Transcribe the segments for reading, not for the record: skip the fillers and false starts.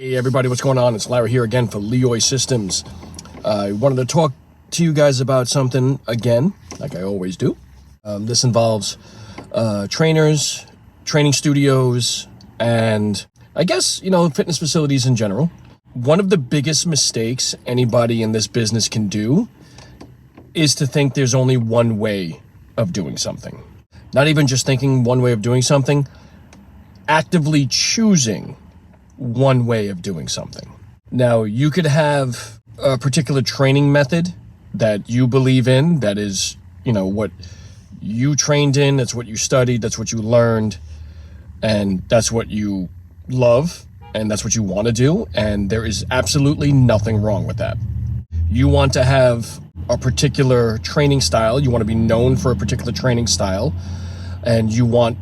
Hey everybody, what's going on? It's Larry here again for Leoy Systems. I wanted to talk to you guys about something again, like I always do. This involves trainers, training studios, and I guess, fitness facilities in general. One of the biggest mistakes anybody in this business can do is to think there's only one way of doing something. Not even just thinking one way of doing something, actively choosing one way of doing something. Now, you could have a particular training method that you believe in, that is, what you trained in, that's what you studied, that's what you learned, and that's what you love, and that's what you want to do, and there is absolutely nothing wrong with that. You want to have a particular training style, you want to be known for a particular training style, and you want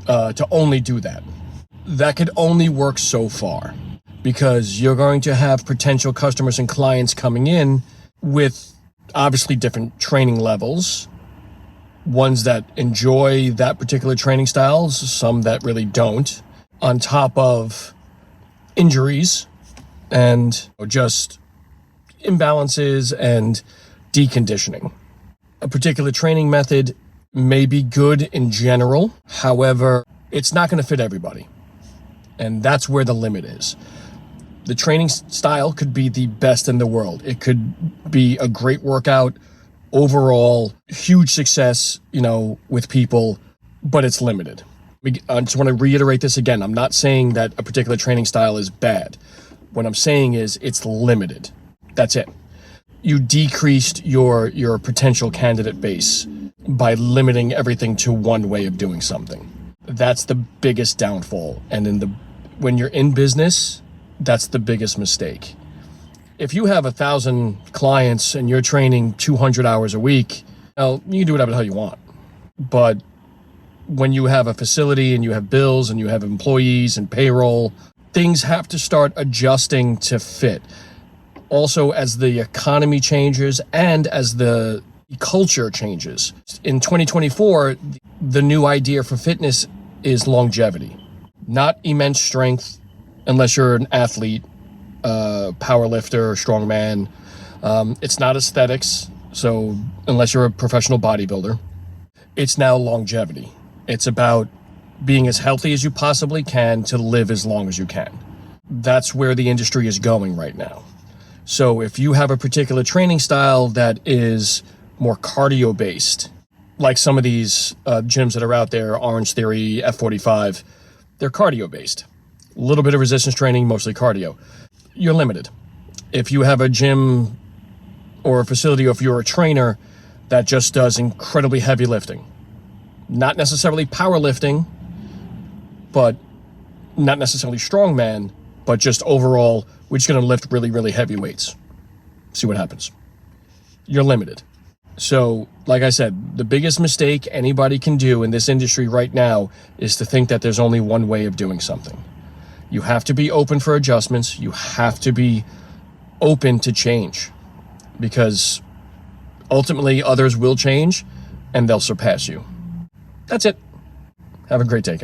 to only do that. That could only work so far, because you're going to have potential customers and clients coming in with obviously different training levels, ones that enjoy that particular training styles, some that really don't, on top of injuries and just imbalances and deconditioning. A particular training method may be good in general, however, it's not going to fit everybody. And that's where the limit is. The training style could be the best in the world. It could be a great workout, overall, huge success, with people, but it's limited. I just want to reiterate this again. I'm not saying that a particular training style is bad. What I'm saying is it's limited. That's it. You decreased your potential candidate base by limiting everything to one way of doing something. That's the biggest downfall. And when you're in business, that's the biggest mistake. If you have 1,000 clients and you're training 200 hours a week, well, you can do whatever the hell you want. But when you have a facility and you have bills and you have employees and payroll, things have to start adjusting to fit. Also, as the economy changes and as the culture changes. In 2024, the new idea for fitness is longevity. Not immense strength, unless you're an athlete, power lifter, strongman. It's not aesthetics, so unless you're a professional bodybuilder. It's now longevity. It's about being as healthy as you possibly can to live as long as you can. That's where the industry is going right now. So if you have a particular training style that is more cardio-based, like some of these gyms that are out there, Orange Theory, F45, they're cardio-based. A little bit of resistance training, mostly cardio. You're limited. If you have a gym or a facility, or if you're a trainer that just does incredibly heavy lifting, not necessarily powerlifting, but not necessarily strongman, but just overall, we're just going to lift really, really heavy weights. See what happens. You're limited. So, like I said, the biggest mistake anybody can do in this industry right now is to think that there's only one way of doing something. You have to be open for adjustments. You have to be open to change, because ultimately others will change and they'll surpass you. That's it. Have a great day, guys.